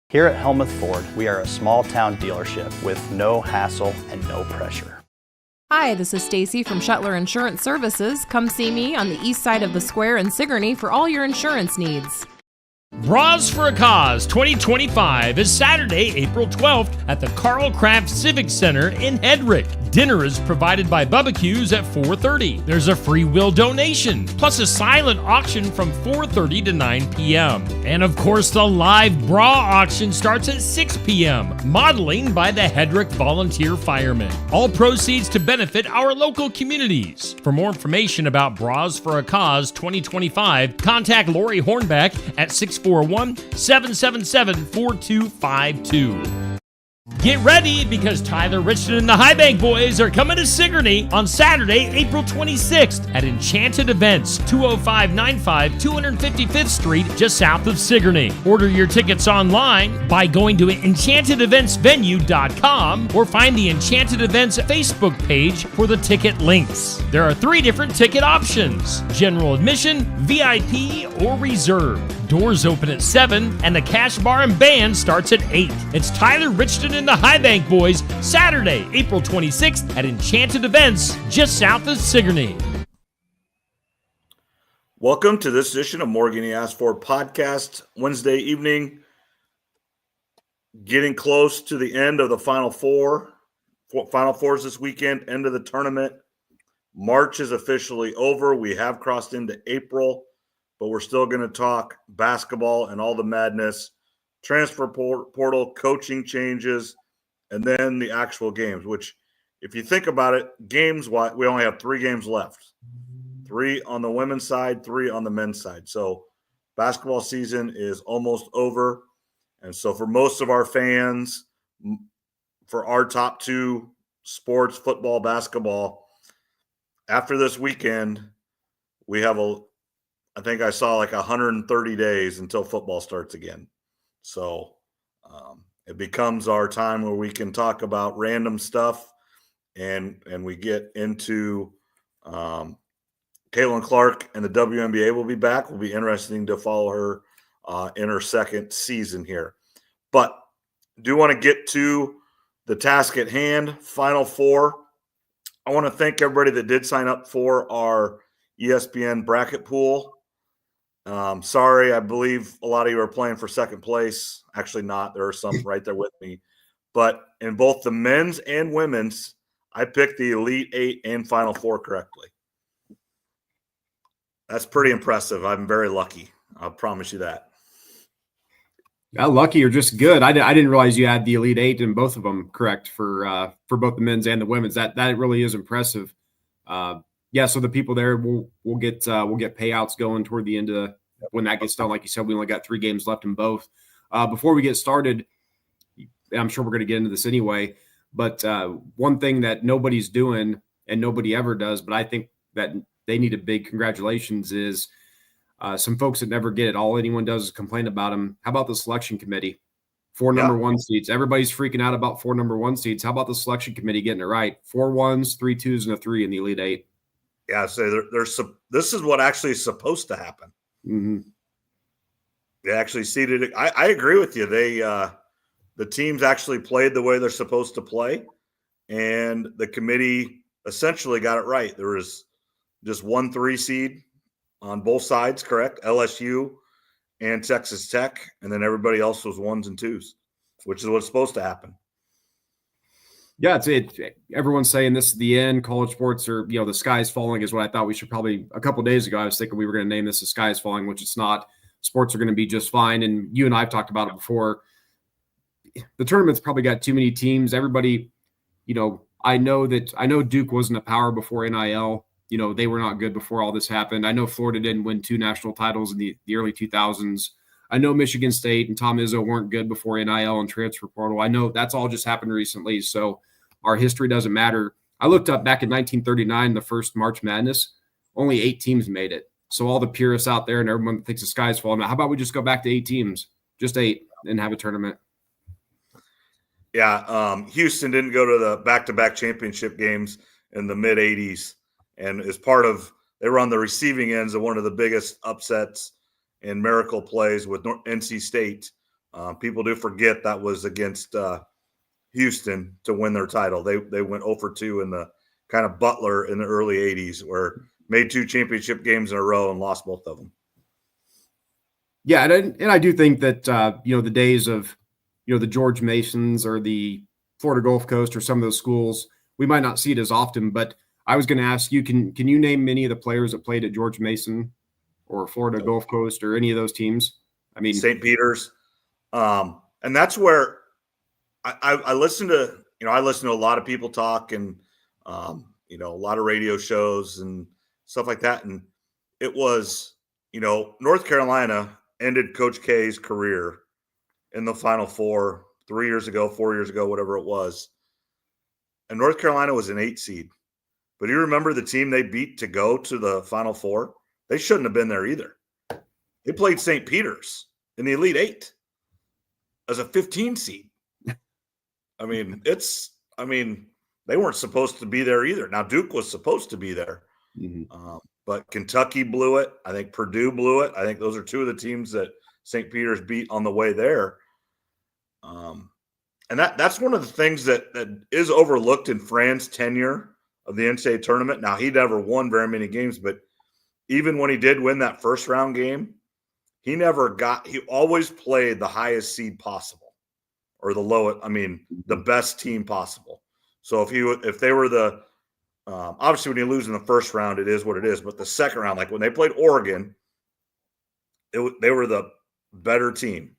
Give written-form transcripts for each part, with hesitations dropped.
Here at Helmuth Ford, we are a small-town dealership with no hassle and no pressure. Hi, this is Stacy from Shuttler Insurance Services. Come see me on the east side of the square in Sigourney for all your insurance needs. Bras for a Cause 2025 is Saturday, April 12th at the Carl Craft Civic Center in Hedrick. Dinner is provided by Bubba-Q's at 4:30. There's a free will donation, plus a silent auction from 4:30 to 9 p.m. And of course, the live bra auction starts at 6 p.m., modeling by the Hedrick Volunteer Firemen. All proceeds to benefit our local communities. For more information about Bras for a Cause 2025, contact Lori Hornbeck at 641-777-4252. Get ready because Tyler Richardson and the High Bank Boys are coming to Sigourney on Saturday, April 26th at Enchanted Events, 20595 255th Street, just south of Sigourney. Order your tickets online by going to enchantedeventsvenue.com or find the Enchanted Events Facebook page for the ticket links. There are 3 different ticket options: general admission, VIP, or reserve. Doors open at 7 and the cash bar and band starts at 8. It's Tyler Richardson and the High Bank Boys, Saturday, April 26th at Enchanted Events, just south of Sigourney. Welcome to this edition of Morgan Asked For podcast, Wednesday evening. Getting close to the end of the Final Four. Final Fours this weekend, end of the tournament. March is officially over. We have crossed into April, but we're still going to talk basketball and all the madness, transfer portal, coaching changes, and then the actual games, which, if you think about it, games-wise, we only have 3 games left. 3 on the women's side, 3 on the men's side. So basketball season is almost over. And so for most of our fans, for our top 2 sports, football, basketball, after this weekend, we have I think I saw like 130 days until football starts again. So it becomes our time where we can talk about random stuff, and we get into Caitlin Clark, and the WNBA will be back. Will be interesting to follow her in her second season here. But do want to get to the task at hand, Final Four. I want to thank everybody that did sign up for our ESPN bracket pool. Sorry, I believe a lot of you are playing for second place. Actually not. There are some right there with me. But in both the men's and women's, I picked the Elite 8 and Final Four correctly. That's pretty impressive. I'm very lucky. I'll promise you that. Yeah, lucky or just good. I didn't realize you had the Elite 8 and both of them correct for both the men's and the women's. That really is impressive. Yeah, so the people there will get payouts going toward the end of when that gets done. Like you said, we only got 3 games left in both. Before we get started, and I'm sure we're going to get into this anyway, but one thing that nobody's doing and nobody ever does, but I think that they need a big congratulations is some folks that never get it. All anyone does is complain about them. How about the selection committee? 4 number 1 seeds. Everybody's freaking out about 4 number 1 seeds. How about the selection committee getting it right? 4 1s, 3 2s, and a 3 in the Elite 8. Yeah, so this is what actually is supposed to happen. Mm-hmm. They actually seeded it. I agree with you. The teams actually played the way they're supposed to play, and the committee essentially got it right. There was just 1 3 seed on both sides, correct? LSU and Texas Tech, and then everybody else was 1s and 2s, which is what's supposed to happen. Yeah, everyone's saying this is the end. College sports are, the sky is falling is what I thought we should probably, a couple of days ago, I was thinking we were going to name this the sky is falling, which it's not. Sports are going to be just fine. And you and I have talked about it before. The tournament's probably got too many teams. Everybody, I know Duke wasn't a power before NIL. They were not good before all this happened. I know Florida didn't win 2 national titles in the early 2000s. I know Michigan State and Tom Izzo weren't good before NIL and transfer portal. I know that's all just happened recently. So our history doesn't matter. I looked up back in 1939, the first March Madness, only 8 teams made it. So all the purists out there and everyone that thinks the sky's falling, how about we just go back to 8 teams, just 8, and have a tournament? Yeah, Houston didn't go to the back-to-back championship games in the mid-'80s, and as part of – they were on the receiving ends of one of the biggest upsets and miracle plays with NC State People do forget that was against Houston to win their title. They went 0-2 in the kind of Butler in the early 80s, where made 2 championship games in a row and lost both of them. Yeah, and I do think that the days of the George Masons or the Florida Gulf Coast or some of those schools, we might not see it as often. But I was going to ask you, can you name many of the players that played at George Mason or Florida Gulf Coast or any of those teams? I mean, St. Peter's, and that's where I listen to. I listen to a lot of people talk and a lot of radio shows and stuff like that. And it was, North Carolina ended Coach K's career in the Final Four 3 years ago, 4 years ago, whatever it was. And North Carolina was an 8 seed. But you remember the team they beat to go to the Final Four? They shouldn't have been there either. They played St. Peter's in the Elite 8 as a 15 seed. They weren't supposed to be there either. Now, Duke was supposed to be there. mm-hmm. But Kentucky blew it. I think Purdue blew it. I think those are 2 of the teams that St. Peter's beat on the way there. And that's one of the things that is overlooked in Fran's tenure of the NCAA tournament. Now, he never won very many games, but even when he did win that first round game, he always played the highest seed possible or the best team possible. So if they were the obviously when you lose in the first round, it is what it is. But the second round, like when they played Oregon, they were the better team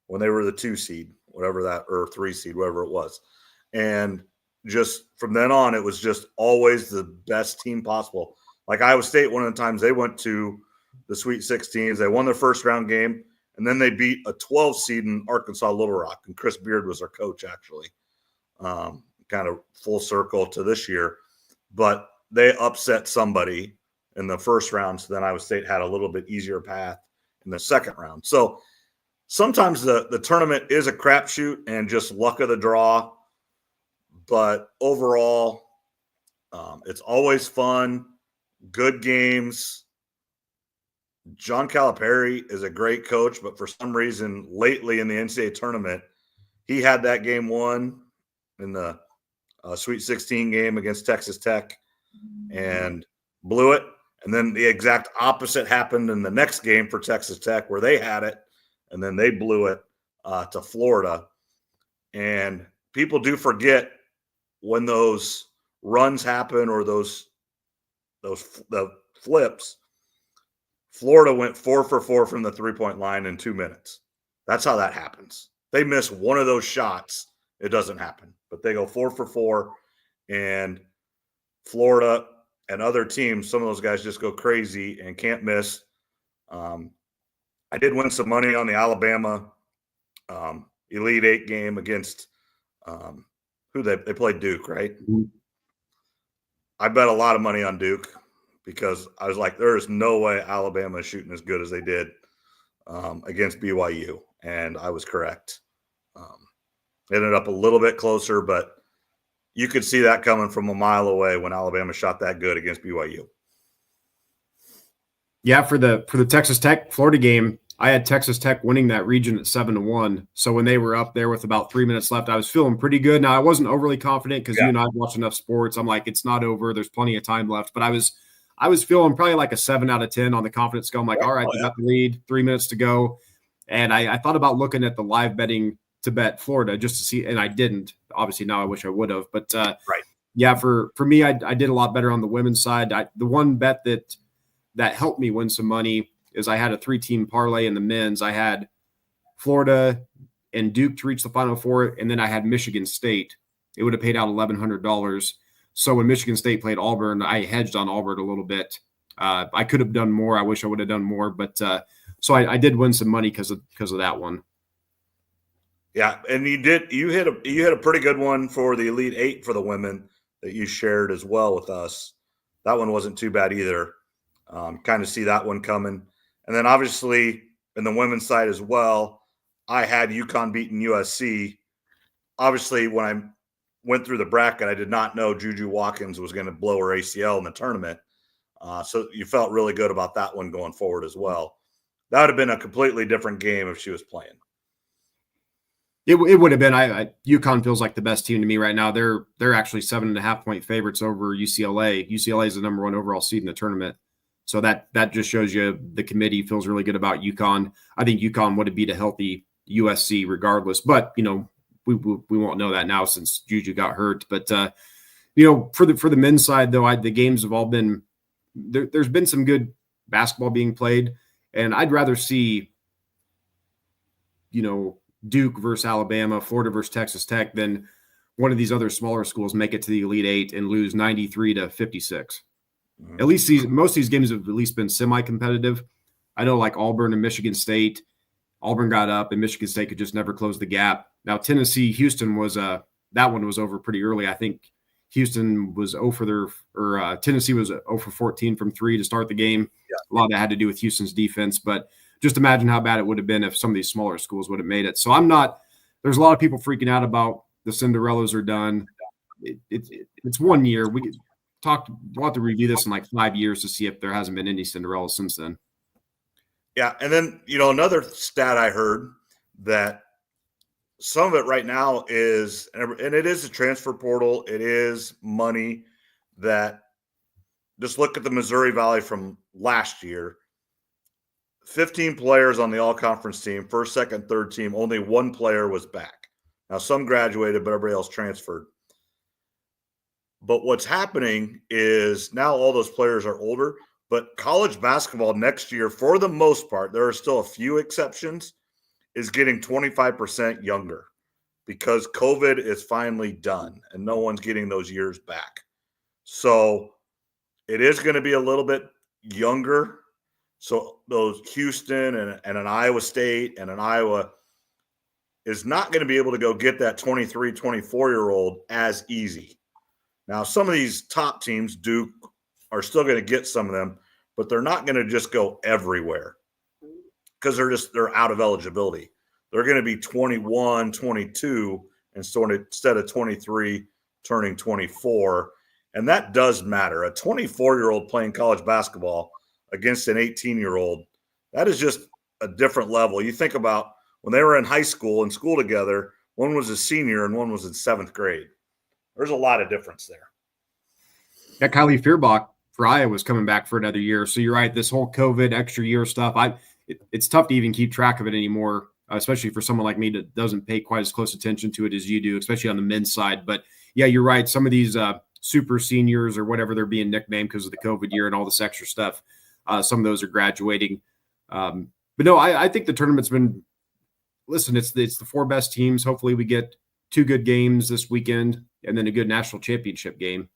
when they were the 2 seed, whatever that, or 3 seed, whatever it was. And just from then on, it was just always the best team possible. Like Iowa State, one of the times they went to the Sweet 16s, they won their first round game, and then they beat a 12 seed in Arkansas Little Rock. And Chris Beard was their coach, actually. Kind of full circle to this year. But they upset somebody in the first round, so then Iowa State had a little bit easier path in the second round. So sometimes the tournament is a crapshoot and just luck of the draw. But overall, it's always fun, good games. John Calipari is a great coach, but for some reason lately in the NCAA tournament, he had that game won in the Sweet 16 game against Texas Tech and blew it. And then the exact opposite happened in the next game for Texas Tech where they had it, and then they blew it to Florida. And people do forget when those runs happen or the flips. Florida went 4 for 4 from the 3-point line in 2 minutes. That's how that happens. They miss one of those shots, it doesn't happen. But they go 4 for 4, and Florida and other teams, some of those guys just go crazy and can't miss. I did win some money on the Alabama Elite 8 game against who they played Duke, right? Mm-hmm. I bet a lot of money on Duke because I was like, there is no way Alabama is shooting as good as they did against BYU, and I was correct. Ended up a little bit closer, but you could see that coming from a mile away when Alabama shot that good against BYU. Yeah, for the Texas Tech Florida game, I had Texas Tech winning that region at 7-1. So when they were up there with about 3 minutes left, I was feeling pretty good. Now I wasn't overly confident because you and I have watched enough sports. I'm like, it's not over. There's plenty of time left. But I was feeling probably like a 7 out of 10 on the confidence scale. I'm like, all right, we got the lead, 3 minutes to go. And I thought about looking at the live betting to bet Florida just to see, and I didn't. Obviously, now I wish I would have. But yeah, for me, I did a lot better on the women's side. The one bet that helped me win some money is I had a 3-team parlay in the men's. I had Florida and Duke to reach the Final Four, and then I had Michigan State. It would have paid out $1,100. So when Michigan State played Auburn, I hedged on Auburn a little bit. I could have done more. I wish I would have done more, but so I did win some money because of that one. Yeah, and you hit a pretty good one for the Elite 8 for the women that you shared as well with us. That one wasn't too bad either. Kind of see that one coming. And then obviously in the women's side as well, I had UConn beating USC. Obviously, when I went through the bracket, I did not know Juju Watkins was going to blow her ACL in the tournament. So you felt really good about that one going forward as well. That would have been a completely different game if she was playing. It would have been. UConn feels like the best team to me right now. They're actually 7.5-point favorites over UCLA. UCLA is the number 1 overall seed in the tournament, so that just shows you the committee feels really good about UConn. I think UConn would have beat a healthy USC regardless, but we won't know that now since Juju got hurt. But for the men's side though, the games have all been there. There's been some good basketball being played, and I'd rather see Duke versus Alabama, Florida versus Texas Tech, than one of these other smaller schools make it to the Elite Eight and lose 93-56. Mm-hmm. At least most of these games have at least been semi-competitive. I know like Auburn and Michigan State. Auburn got up and Michigan State could just never close the gap. Now Tennessee, Houston was that one was over pretty early. I think Houston was Tennessee was 0 for 14 from 3 to start the game. Yeah. A lot of that had to do with Houston's defense, but just imagine how bad it would have been if some of these smaller schools would have made it. So there's a lot of people freaking out about the Cinderellas are done. It's 1 year. We'll have to review this in like 5 years to see if there hasn't been any Cinderellas since then. Yeah. And then, another stat I heard that some of it right now is, and it is a transfer portal. It is money that just look at the Missouri Valley from last year. 15 players on the all-conference team, first, second, third team. Only 1 player was back. Now, some graduated, but everybody else transferred. But what's happening is now all those players are older, but college basketball next year, for the most part, there are still a few exceptions, is getting 25% younger because COVID is finally done and no one's getting those years back. So it is going to be a little bit younger. So those Houston and an Iowa State and an Iowa is not going to be able to go get that 23, 24-year-old as easy. Now, some of these top teams, Duke, are still going to get some of them, but they're not going to just go everywhere because they're out of eligibility. They're going to be 21, 22 instead of 23 turning 24. And that does matter. A 24-year-old playing college basketball against an 18-year-old, that is just a different level. You think about when they were in high school and school together, one was a senior and one was in 7th grade. There's a lot of difference there. Yeah, Kylie Feuerbach for Iowa was coming back for another year. So you're right, this whole COVID extra year stuff, it's tough to even keep track of it anymore, especially for someone like me that doesn't pay quite as close attention to it as you do, especially on the men's side. But yeah, you're right. Some of these super seniors or whatever they're being nicknamed because of the COVID year and all this extra stuff, some of those are graduating. But no, I think the tournament's been – listen, it's the 4 best teams. Hopefully we get 2 good games this weekend and then a good national championship game.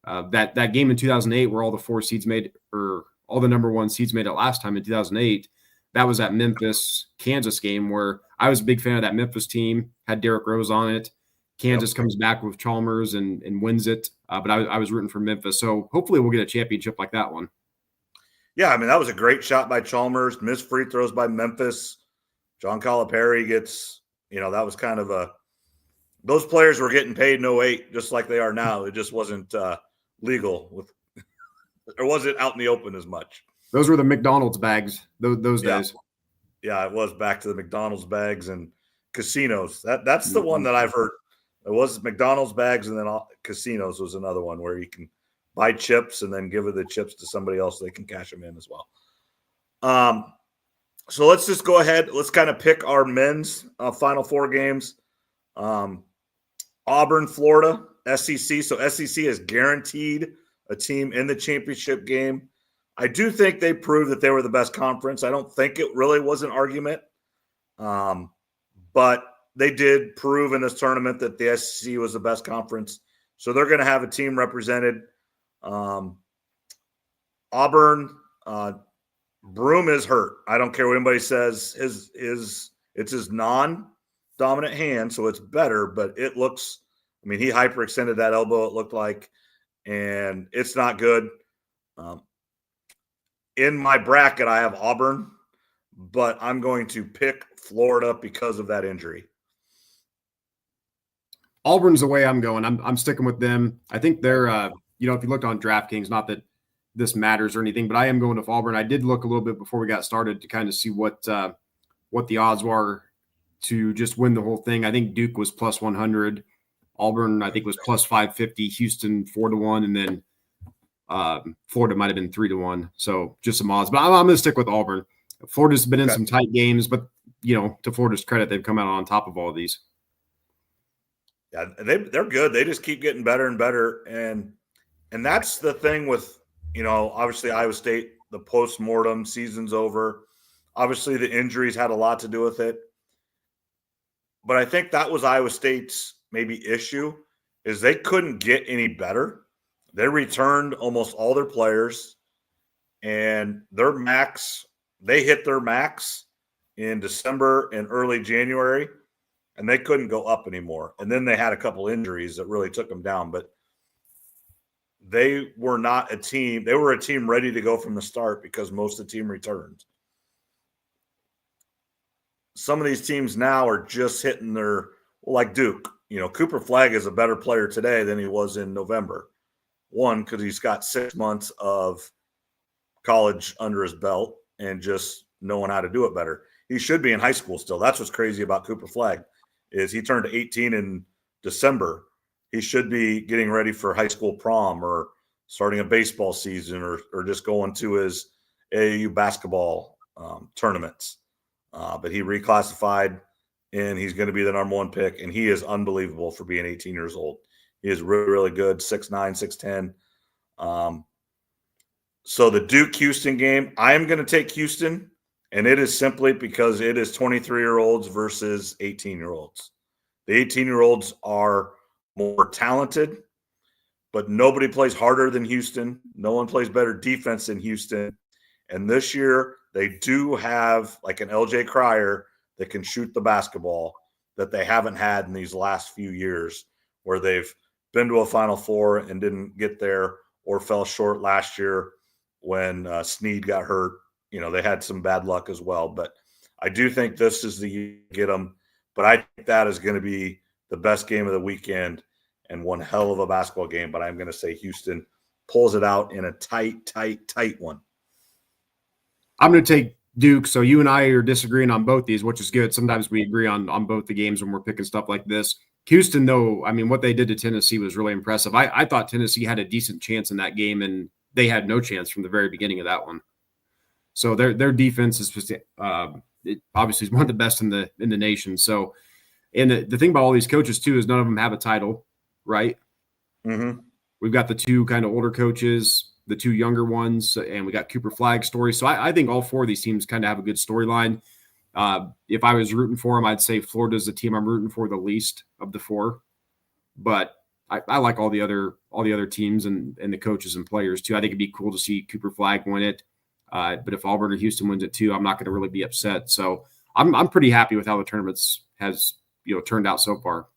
That game in 2008 where all the 4 seeds made – or all the number 1 seeds made it last time in 2008, that was that Memphis-Kansas game where I was a big fan of that Memphis team, had Derrick Rose on it. Kansas comes back with Chalmers and wins it, but I was rooting for Memphis. So hopefully we'll get a championship like that one. Yeah, I mean, that was a great shot by Chalmers, missed free throws by Memphis. John Calipari gets, that was kind of those players were getting paid in 08 just like they are now. It just wasn't legal. Or wasn't out in the open as much. Those were the McDonald's bags those days. Yeah, it was back to the McDonald's bags and casinos. That's the one that I've heard. It was McDonald's bags and then casinos was another one where you can buy chips and then give the chips to somebody else so they can cash them in as well. So let's just go ahead. Let's kind of pick our men's Final Four games. Auburn, Florida, SEC. So SEC is guaranteed a team in the championship game. I do think they proved that they were the best conference. I don't think it really was an argument. But they did prove in this tournament that the SEC was the best conference. So they're going to have a team represented. Auburn, Broome is hurt. I don't care what anybody says. It's his non-dominant hand, so it's better, but it looks – he hyperextended that elbow, it looked like, and it's not good. In my bracket, I have Auburn, but I'm going to pick Florida because of that injury. Auburn's the way I'm going. I'm sticking with them. I think they're if you looked on DraftKings, not that this matters or anything, but I am going with Auburn. I did look a little bit before we got started to kind of see what the odds were to just win the whole thing. I think Duke was plus 100. Auburn, I think, was plus 550. Houston 4-1, and then Florida might have been 3-1. So just some odds, but I'm going to stick with Auburn. Florida's been in some tight games, but to Florida's credit, they've come out on top of all of these. Yeah, they're good. They just keep getting better and better, and that's the thing with obviously Iowa State. The post-mortem season's over. Obviously, the injuries had a lot to do with it, but I think that was Iowa State's maybe issue is they couldn't get any better. They returned almost all their players, and they hit their max in December and early January, and they couldn't go up anymore. And then they had a couple injuries that really took them down, but they were not a team. They were a team ready to go from the start because most of the team returned. Some of these teams now are just hitting like Duke. Cooper Flagg is a better player today than he was in November. One, because he's got 6 months of college under his belt and just knowing how to do it better. He should be in high school still. That's what's crazy about Cooper Flagg is he turned 18 in December. He should be getting ready for high school prom or starting a baseball season or just going to his AAU basketball tournaments. But he reclassified, and he's going to be the number 1 pick, and he is unbelievable for being 18 years old. He is really, really good, 6'9", 6'10". So the Duke-Houston game, I am going to take Houston, and it is simply because it is 23-year-olds versus 18-year-olds. The 18-year-olds are more talented, but nobody plays harder than Houston. No one plays better defense than Houston. And this year, they do have like an LJ Cryer that can shoot the basketball that they haven't had in these last few years, where they've been to a Final Four and didn't get there or fell short last year when Snead got hurt. They had some bad luck as well. But I do think this is the year to get them. But I think that is going to be the best game of the weekend and one hell of a basketball game. But I'm going to say Houston pulls it out in a tight one. I'm going to take Duke. So you and I are disagreeing on both these, which is good. Sometimes we agree on both the games when we're picking stuff like this. Houston, though, I mean, what they did to Tennessee was really impressive. I thought Tennessee had a decent chance in that game, and they had no chance from the very beginning of that one. So their defense is just, it obviously is one of the best in the nation. So, and the thing about all these coaches too is none of them have a title, right? Mm-hmm. We've got the 2 kind of older coaches, the 2 younger ones, and we got Cooper Flagg's story. So I think all 4 of these teams kind of have a good storyline. If I was rooting for them, I'd say Florida's the team I'm rooting for the least of the 4. But I like all the other teams and the coaches and players too. I think it'd be cool to see Cooper Flagg win it. But if Auburn or Houston wins it too, I'm not going to really be upset. So I'm pretty happy with how the tournaments has turned out so far.